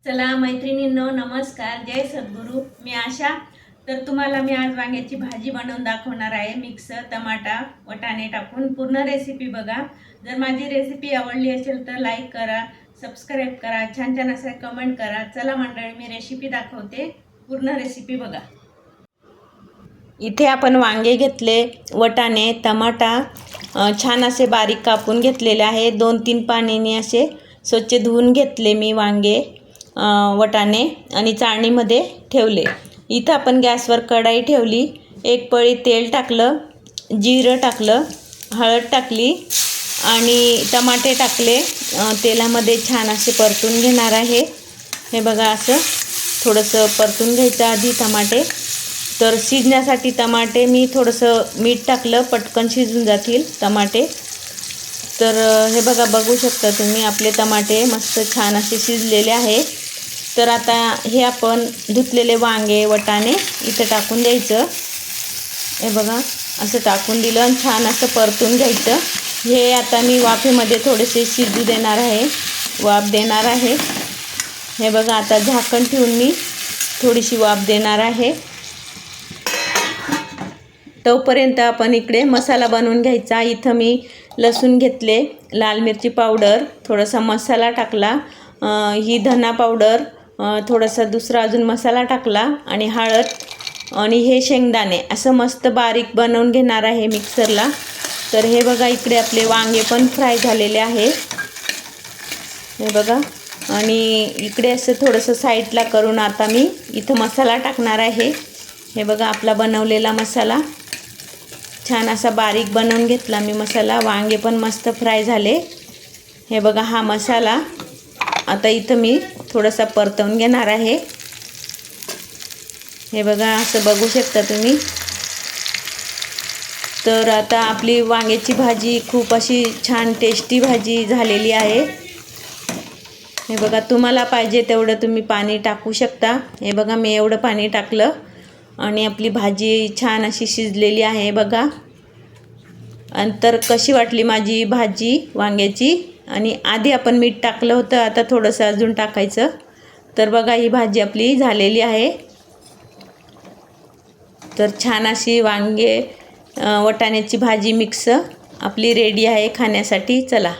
चला मैत्रिणींनो, नमस्कार, जय सद्गुरू. मी आशा. तर तुम्हाला मी आज वांग्याची भाजी बनवून दाखवणार आहे. मिक्स टमाटा वटाणे टाकून. पूर्ण रेसिपी बघा. जर माझी रेसिपी आवडली असेल तर लाईक करा, सबस्क्राईब करा, छान छान असं कमेंट करा. चला मंडळी, मी रेसिपी दाखवते. पूर्ण रेसिपी बघा. इथे आपण वांगे घेतले, वटाणे, टमाटा छान असे बारीक कापून घेतलेले आहे. 2-3 पाण्याने असे स्वच्छ धुवून घेतले मी वांगे, वटाणे आणि चाळणीमध्ये ठेवले. इथं आपण गॅसवर कढाई ठेवली. 1 पळी तेल टाकलं, जिरं टाकलं, हळद टाकली आणि टमाटे टाकले. तेलामध्ये छान असे परतून घेणार आहे. हे बघा, असं थोडंसं परतून घ्यायचं आधी टमाटे. तर शिजण्यासाठी टमाटे मी थोडंसं मीठ टाकलं, पटकन शिजून जातील टमाटे. तर हे बघा, बघू शकता तुम्ही, आपले टमाटे मस्त छान असे शिजलेले आहे. तर आता हे आपण धुतलेले वांगे, वटाणे इथं टाकून द्यायचं. हे बघा, असं टाकून दिलं आणि छान असं परतून घ्यायचं. हे आता मी वाफेमध्ये थोडेसे शिजू देणार आहे, वाफ देणार आहे. हे बघा, आता झाकण ठेवून मी थोडीशी वाफ देणार आहे. तोपर्यंत आपण इकडे मसाला बनवून घ्यायचा. इथं मी लसूण घेतले, लाल मिरची पावडर, थोडासा मसाला टाकला, ही धना पावडर, थोडासा दुसरा अजून मसाला टाकला आणि हळद आणि हे शेंगदाणे असं मस्त बारीक बनवून घेणार आहे मिक्सरला. तर हे बघा, इकडे आपले वांगे पण फ्राय झालेले आहे. हे बघा, आणि इकडे असं थोडंसं साईडला करून आता मी इथं मसाला टाकणार आहे. हे बघा, आपला बनवलेला मसाला छान असा बारीक बनवून घेतला मी मसाला. वांगे पण मस्त फ्राय झाले. हे बघा, हा मसाला आता इथं मी थोडासा परतवून घेणार आहे. हे बघा, असं बघू शकता तुम्ही. तर आता आपली वांग्याची भाजी खूप अशी छान टेस्टी भाजी झालेली आहे. हे बघा, तुम्हाला पाहिजे तेवढं तुम्ही पाणी टाकू शकता. हे बघा, मी एवढं पाणी टाकलं आणि आपली भाजी छान अशी शिजलेली आहे बघा. आणि तर कशी वाटली माझी भाजी वांग्याची. आणि आधी आपण मीठ टाकलं होतं, आता थोडंसं अजून टाकायचं. तर बघा, ही भाजी आपली झालेली आहे. तर छान अशी वांगे वटाण्याची भाजी मिक्स आपली रेडी आहे खाण्यासाठी. चला.